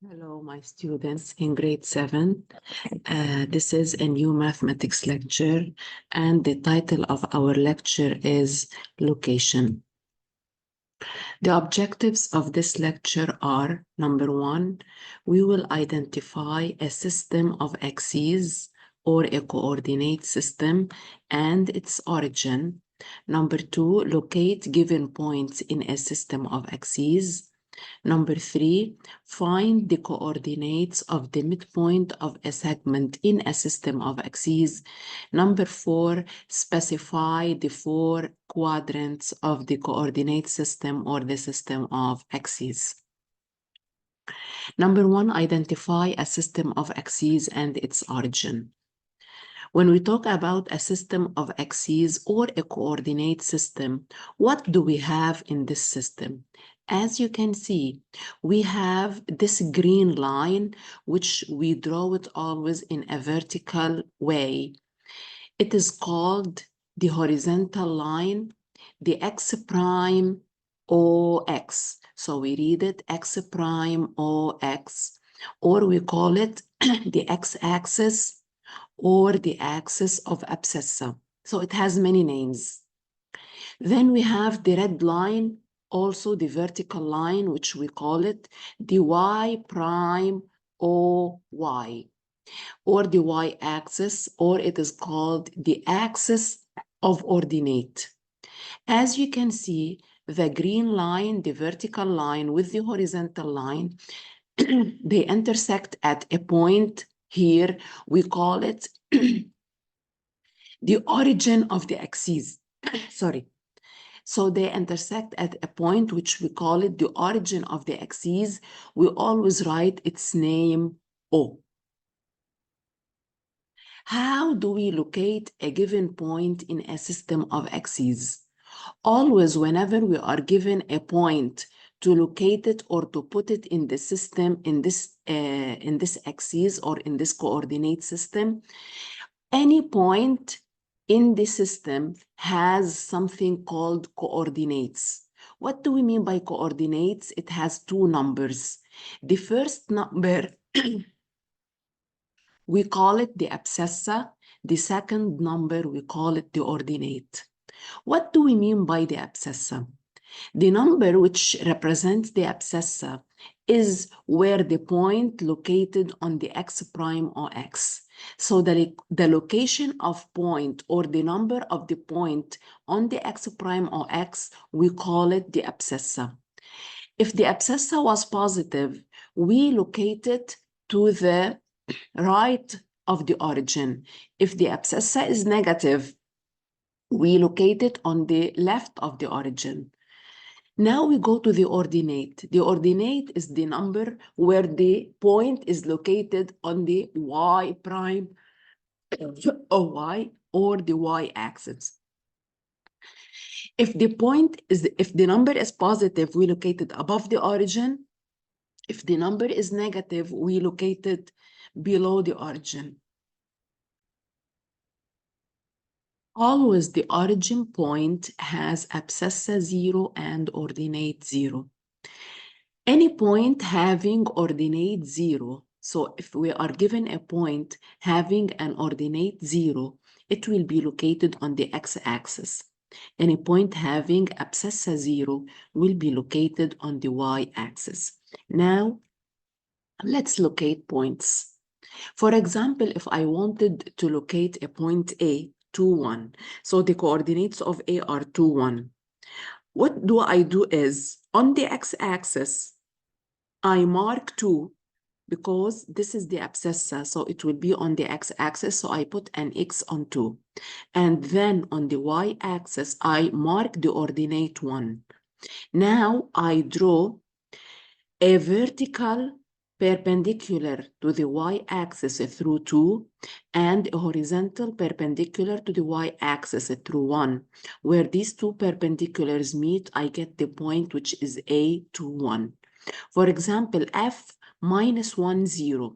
Hello, my students in grade 7. This is a new mathematics lecture, and the title of our lecture is Location. The objectives of this lecture are, number 1, we will identify a system of axes or a coordinate system and its origin. Number 2, locate given points in a system of axes. Number 3, find the coordinates of the midpoint of a segment in a system of axes. Number 4, specify the 4 quadrants of the coordinate system or the system of axes. Number 1, identify a system of axes and its origin. When we talk about a system of axes or a coordinate system, what do we have in this system? As you can see, we have this green line, which we draw it always in a vertical way. It is called the horizontal line, the x prime OX. So we read it x prime OX, or we call it the x-axis or the axis of abscissa. So it has many names. Then we have the red line, also the vertical line, which we call it the y prime OY, or the y-axis, or it is called the axis of ordinate. As you can see, the green line, the vertical line with the horizontal line, they intersect at a point here. We call it the origin of the axis. Sorry. So they intersect at a point which we call it the origin of the axis. We always write its name O. How do we locate a given point in a system of axes? Always, whenever we are given a point to locate it or to put it in the system, in this axis or in this coordinate system, any point in the system has something called coordinates. What do we mean by coordinates? It has two numbers. The first number, we call it the abscissa. The second number, we call it the ordinate. What do we mean by the abscissa? The number which represents the abscissa is where the point located on the x prime or x. So the location of point or the number of the point on the x prime or x, we call it the abscissa. If the abscissa was positive, we locate it to the right of the origin. If the abscissa is negative, we locate it on the left of the origin. Now we go to the ordinate. The ordinate is the number where the point is located on the y prime or y or the y-axis. If the number is positive, we locate it above the origin. If the number is negative, we locate it below the origin. Always the origin point has abscissa 0 and ordinate 0. Any point having ordinate 0, so if we are given a point having an ordinate 0, it will be located on the x-axis. Any point having abscissa 0 will be located on the y-axis. Now, let's locate points. For example, if I wanted to locate a point A, 2, 1. So the coordinates of A are 2, 1. What do I do is, on the x-axis, I mark 2 because this is the abscissa, so it will be on the x-axis, so I put an x on 2. And then on the y-axis, I mark the ordinate 1. Now I draw a vertical perpendicular to the y-axis through 2 and a horizontal perpendicular to the y-axis through 1. Where these two perpendiculars meet, I get the point which is A to 1. For example, F minus 1, 0.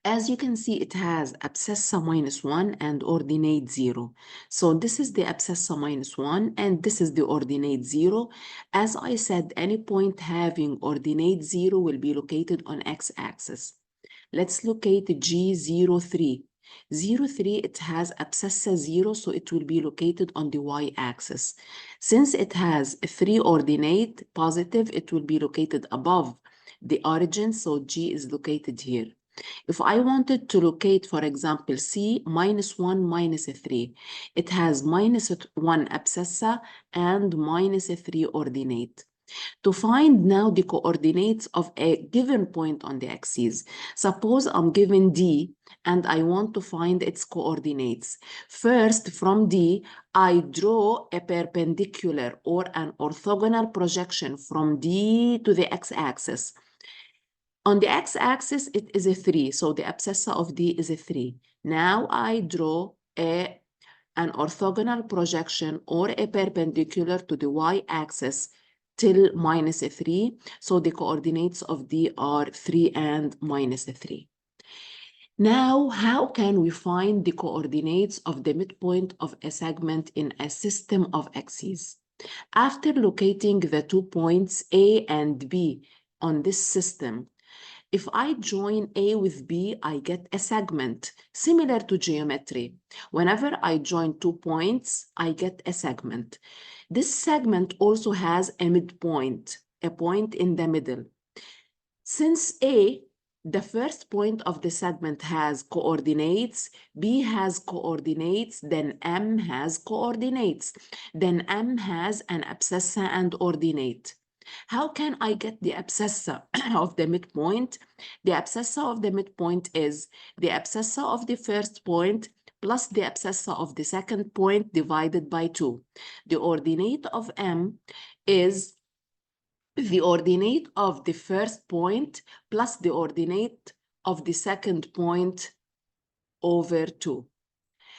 As you can see, it has abscissa -1 and ordinate 0. So this is the abscissa -1 and this is the ordinate 0. As I said, any point having ordinate 0 will be located on x-axis. Let's locate G03. 03, it has abscissa 0, so it will be located on the y-axis. Since it has a 3 ordinate positive, it will be located above the origin, so G is located here. If I wanted to locate, for example, C -1 -3, it has -1 abscissa and -3 ordinate. To find now the coordinates of a given point on the axis, suppose I'm given D and I want to find its coordinates. First, from D, I draw a perpendicular or an orthogonal projection from D to the x-axis. On the x-axis, it is a 3, so the abscissa of D is a 3. Now I draw an orthogonal projection or a perpendicular to the y-axis till -3, so the coordinates of D are 3 and -3. Now, how can we find the coordinates of the midpoint of a segment in a system of axes? After locating the 2 points A and B on this system, if I join A with B, I get a segment, similar to geometry. Whenever I join 2 points, I get a segment. This segment also has a midpoint, a point in the middle. Since A, the first point of the segment has coordinates, B has coordinates, then M has coordinates, then M has an abscissa and ordinate. How can I get the abscissa of the midpoint? The abscissa of the midpoint is the abscissa of the first point plus the abscissa of the second point divided by 2. The ordinate of M is the ordinate of the first point plus the ordinate of the second point over 2.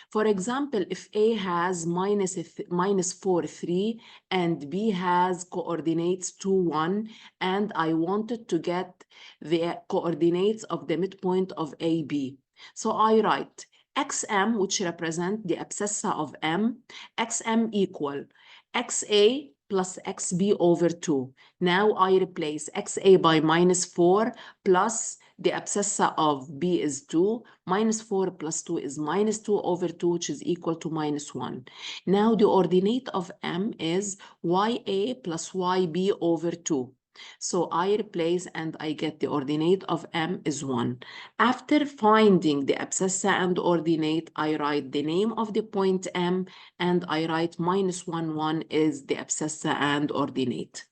For example, if A has -4, 3, and B has coordinates 2, 1, and I wanted to get the coordinates of the midpoint of AB. So I write XM, which represent the abscissa of M, XM equal XA plus XB over 2. Now I replace XA by -4 plus the abscissa of B is 2, -4 plus 2 is -2 over 2, which is equal to -1. Now the ordinate of M is YA plus YB over 2. So I replace and I get the ordinate of M is 1. After finding the abscissa and ordinate, I write the name of the point M and I write -1, 1 is the abscissa and ordinate.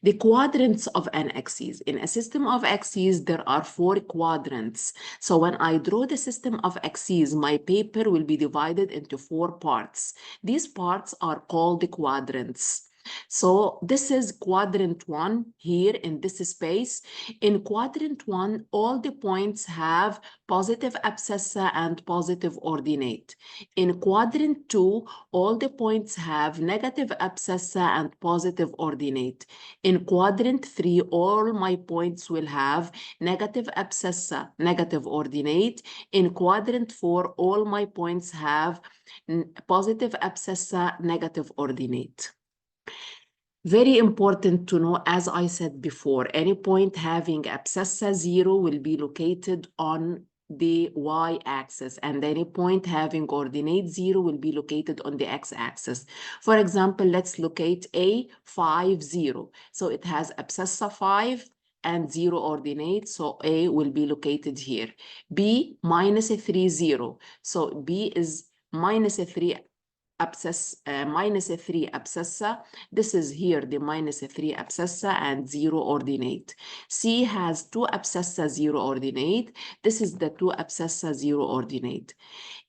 The quadrants of an axis. In a system of axes, there are 4 quadrants. So when I draw the system of axes, my paper will be divided into 4 parts. These parts are called the quadrants. So this is quadrant 1 here in this space. In quadrant 1, all the points have positive abscissa and positive ordinate. In quadrant 2, all the points have negative abscissa and positive ordinate. In quadrant 3, all my points will have negative abscissa, negative ordinate. In quadrant 4, all my points have positive abscissa, negative ordinate. Very important to know, as I said before, any point having abscissa 0 will be located on the y-axis, and any point having ordinate 0 will be located on the x-axis. For example, let's locate A 5, 0. So it has abscissa 5 and 0 ordinate, so A will be located here. B -3, 0. So B is -3 -3 abscissa. This is here the -3 abscissa and 0 ordinate. C has 2 abscissa, 0 ordinate. This is the 2 abscissa, 0 ordinate.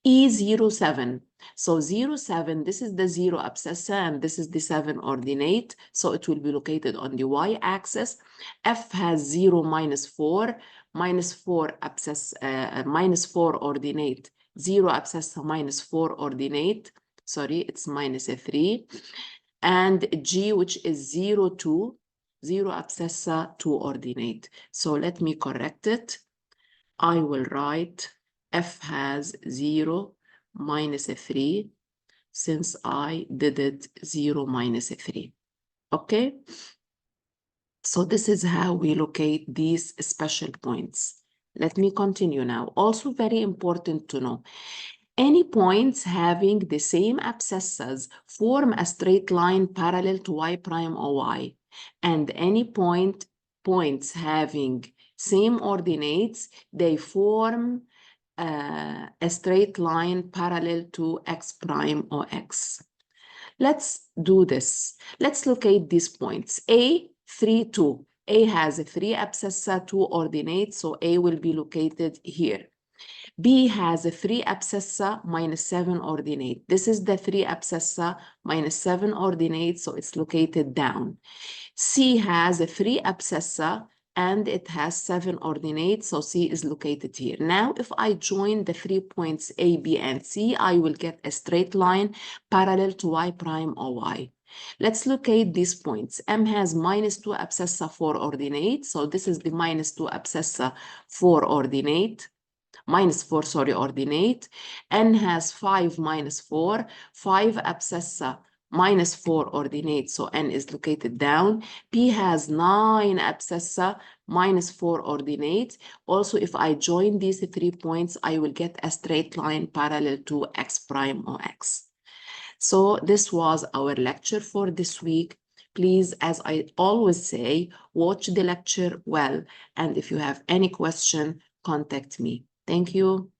E07. So 07, this is the 0 abscissa and this is the 7 ordinate. So it will be located on the y-axis. F has 0 -4, -4 abscissa, -4 ordinate, 0 abscissa, -4 ordinate. Sorry, it's -3. And G, which is 0, 2, 0 abscissa, 2 ordinate. So let me correct it. I will write f has 0 minus 3 since I did it 0 minus 3. Okay? So this is how we locate these special points. Let me continue now. Also very important to know, any points having the same abscissas form a straight line parallel to y prime or y. And any points having same ordinates, they form a straight line parallel to x prime or x. Let's do this. Let's locate these points. A, 3, 2. A has 3 abscissa, 2 ordinates, so A will be located here. B has 3 abscissa minus 7 ordinate. This is the 3 abscissa minus 7 ordinate, so it's located down. C has 3 abscissa and it has 7 ordinates, so C is located here. Now, if I join the 3 points A, B, and C, I will get a straight line parallel to y prime or y. Let's locate these points. M has minus 2 abscissa 4 ordinate, so this is the minus 2 abscissa 4 ordinate. Minus 4, sorry, ordinate. N has 5 minus 4, 5 abscissa minus 4 ordinate, so N is located down. P has 9 abscissa minus 4 ordinate. Also, if I join these 3 points, I will get a straight line parallel to x prime or x. So this was our lecture for this week. Please, as I always say, watch the lecture well, and if you have any question, contact me. Thank you.